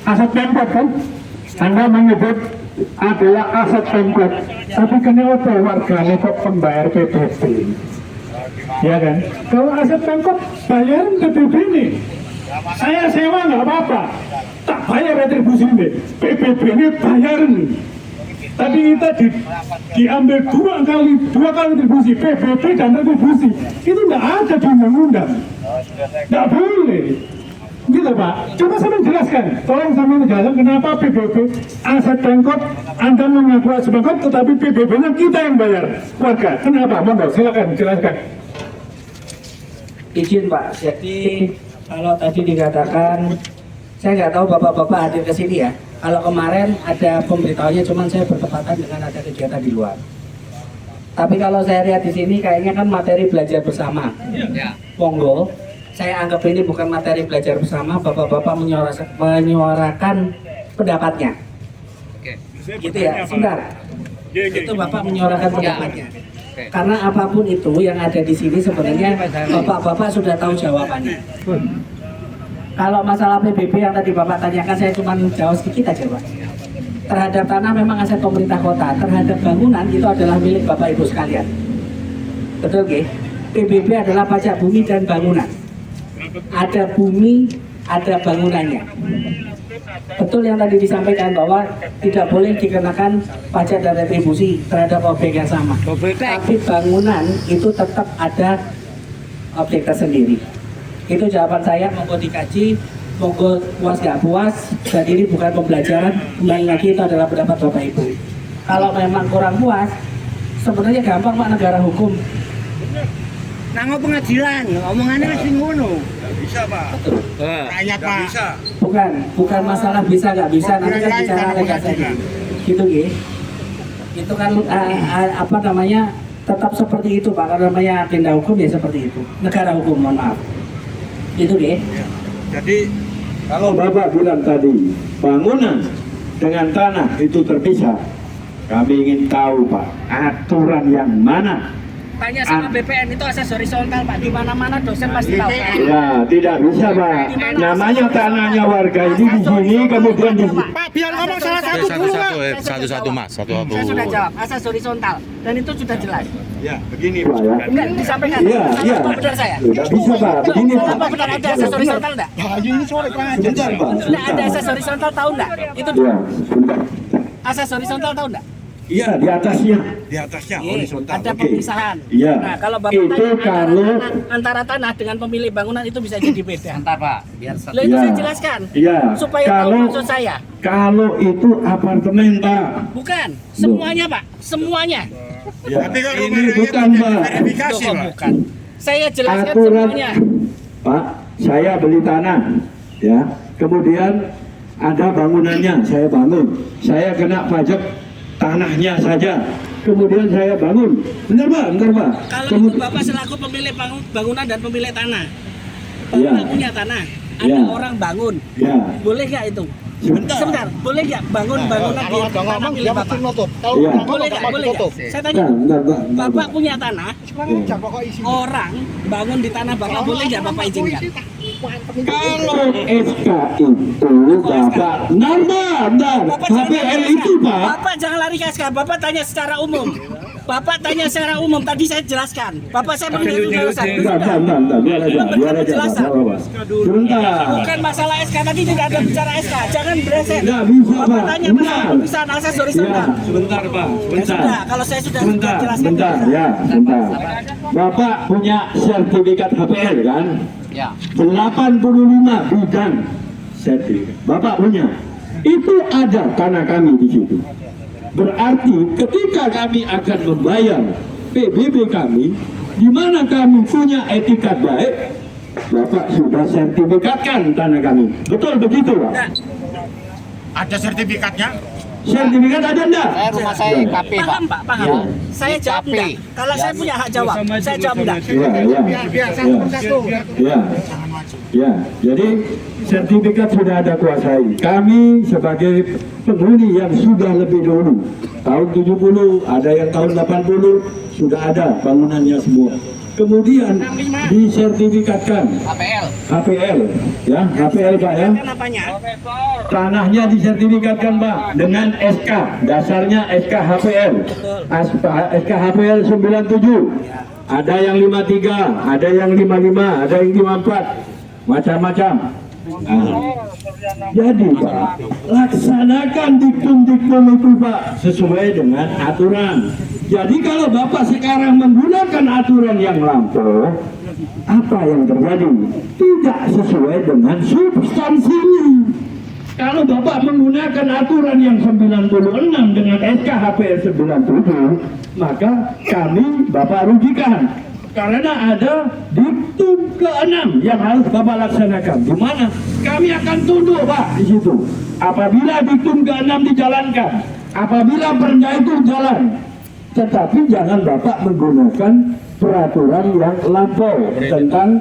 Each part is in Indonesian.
Aset Pemkot kan? Anda menyebut adalah aset Pemkot, tapi kenapa warganya kok pembayar PBB? Ya kan? Kalau aset Pemkot bayarin PBB nih. Saya sewa nggak apa-apa, tak bayar retribusi ini. PBB ini bayarin. Tapi kita diambil dua kali retribusi, PBB dan retribusi. Itu nggak ada di undang-undang. Nggak boleh. Gitu Pak, coba saya menjelaskan, tolong saya menjelaskan kenapa PBB aset Pemkot, Anda mengaku aset Pemkot, tetapi PBB-nya kita yang bayar, warga. Kenapa? Monggo, silakan jelaskan. Izin Pak, jadi kalau tadi dikatakan, saya nggak tahu bapak-bapak hadir ke sini ya. Kalau kemarin ada pemberitahuannya, cuman saya bertepatan dengan ada kegiatan di luar. Tapi kalau saya lihat di sini, kayaknya kan materi belajar bersama. Ya. Monggo. Saya anggap ini bukan materi belajar bersama, bapak-bapak menyuarakan pendapatnya. Oke. Gitu ya, sebentar. Itu bapak menyuarakan pendapatnya. Karena apapun itu yang ada di sini sebenarnya bapak-bapak sudah tahu jawabannya. Kalau masalah PBB yang tadi bapak tanyakan, saya cuma jawab sedikit aja Pak. Terhadap tanah memang aset pemerintah kota, terhadap bangunan itu adalah milik bapak ibu sekalian. Betul nggih? PBB adalah pajak bumi dan bangunan. Ada bumi, ada bangunannya. Betul yang tadi disampaikan bahwa tidak boleh dikenakan pajak dan retribusi terhadap objek yang sama. Tapi bangunan itu tetap ada objek tersendiri. Itu jawaban saya, monggo dikaji, monggo puas gak puas, dan ini bukan pembelajaran, kembali lagi itu adalah pendapat Bapak Ibu. Kalau memang kurang puas, sebenarnya gampang Pak, negara hukum. Nanggo pengadilan, omongannya masih ngono. Nggak bisa Pak. Rakyat Pak. Bisa. Bukan masalah bisa nggak bisa, nanti kan bicara legal saja. Gitu ya. Itu kan apa namanya, tetap seperti itu Pak, karena namanya agenda hukum ya seperti itu. Negara hukum, mohon maaf. Itu ya. Jadi Kalau Bapak bilang tadi bangunan dengan tanah itu terpisah, kami ingin tahu Pak, aturan yang mana? Tanya sama BPN, itu asas horizontal Pak, di mana-mana dosen pasti tahu. Ya, tidak bisa Pak. Namanya tanahnya warga ini di sini, kemudian di sini. Pak, biar ngomong salah satu dulu Pak. Satu-satu Mas, satu-satu. Saya sudah jawab, asas horizontal, dan itu sudah jelas. ya begini Pak ya. Enggak disampaikan. Iya, iya. Apa benar saya? Tidak bisa Pak. Begini Pak. Apa benar ada asas horizontal enggak? Ini sore kurang ajar. Sebentar Pak. Enggak ada asas horizontal, tahu enggak? Itu Ya, sebentar. asas horizontal tahu enggak? Iya, di atasnya. di atasnya Iya, horizontal. ada pemisahan. Iya. Nah, kalau Bapak Itu tanya kalau- antara tanah dengan pemilik bangunan itu bisa jadi beda. Bentar Pak, biar Loh, itu Iya. saya jelaskan. Iya. Supaya tahu Kalau- maksud saya. Kalau itu apartemen Pak. Bukan, semuanya Pak, semuanya. Ya. Tapi kalau Ini rumah bukan rakyat Pak. verifikasi Loh, kok Pak. bukan. Saya jelaskan Aturan semuanya. Pak, saya beli tanah, ya. Kemudian ada bangunannya, saya bangun. Saya kena pajak tanahnya saja. Kemudian saya bangun. Benar Pak, benar Pak. Kalau itu Bapak selaku pemilik bangunan dan pemilik tanah, Bapak Iya. punya tanah, ada Iya. orang bangun, Ya. boleh nggak itu? Sebentar, boleh nggak bangun bangunan di tanah milik Bapak? Iya. Boleh nggak? Boleh nggak? Saya tanya, Bentar, bentar, bentar, Bapak Pak. punya tanah, orang bangun di tanah Bapak, boleh nggak Bapak izinkan? Kalau SK itu Bapak, bentar. HPL itu Pak. Bapak jangan lari ke SK, Bapak tanya secara umum. Bapak tanya secara umum, tadi saya jelaskan. Bapak saya belum penjelasan. Bentar, biar aja, Penjelasan. Pak. Sebentar. Bukan masalah SK, tadi tidak ada bicara SK, jangan bereset. Nggak bisa, Bapak Pak. tanya Benar. masalah pemisahan asas horizontal. Ya, sebentar Pak, Ya sudah, kalau saya sudah Sebentar, jelaskan. sebentar, ya, sebentar. Bapak punya sertifikat HPL kan? ya. 85 bidang sertifikat. Bapak punya. Itu ada tanah kami di situ. Berarti ketika kami akan membayar PBB kami, di mana kami punya etikat baik, Bapak sudah sertifikatkan tanah kami. Betul begitu Pak? Nah, Ada sertifikatnya? Sertifikat ada enggak? Saya rumah saya KP Pak. paham Pak, paham. Ya. Saya jawab Tapi- enggak. Kalau saya punya hak jawab, saya jawab enggak. Ya, jadi sertifikat sudah ada kuasai. Kami sebagai penghuni yang sudah lebih dulu, tahun 70, ada yang tahun 80, sudah ada bangunannya semua. kemudian disertifikatkan APL. HPL, ya HPL Pak ya. Apanya? Tanahnya disertifikatkan Pak dengan SK, dasarnya SK HPL, SK HPL 97, ada yang 53, ada yang 55, ada yang 54, macam-macam. Nah, jadi Pak, laksanakan diktum-diktum itu Pak sesuai dengan aturan. Jadi kalau Bapak sekarang menggunakan aturan yang lampau, apa yang terjadi? Tidak sesuai dengan substansinya. Kalau Bapak menggunakan aturan yang 96 dengan SK HPL 97, maka kami Bapak rugikan. Karena ada diktum ke-6 yang harus Bapak laksanakan. Di mana kami akan tunduk Pak di situ. Apabila diktum ke-6 dijalankan, apabila perda itu jalan, tetapi jangan Bapak menggunakan peraturan yang lampau tentang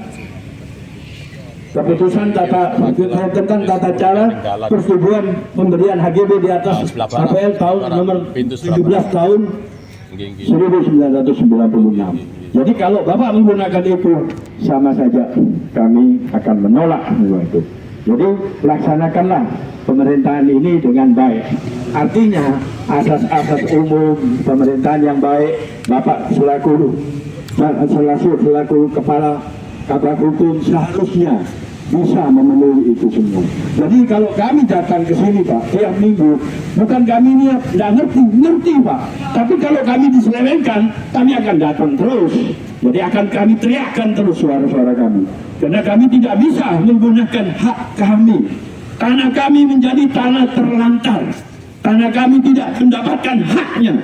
keputusan tentang tata cara persetujuan pemberian HGB di atas HPL tahun nomor 17 tahun 1996. Jadi kalau Bapak menggunakan itu, sama saja kami akan menolak semua itu. Jadi laksanakanlah pemerintahan ini dengan baik. Artinya asas-asas umum pemerintahan yang baik, Bapak selaku kepala kabak hukum seharusnya bisa memenuhi itu semua. Jadi kalau kami datang ke sini Pak tiap minggu, bukan kami ini tidak ngerti Pak, tapi kalau kami diselewengkan, kami akan datang terus. Jadi akan kami teriakkan terus suara-suara kami, karena kami tidak bisa menggunakan hak kami. Tanah kami menjadi tanah terlantar, tanah kami tidak mendapatkan haknya.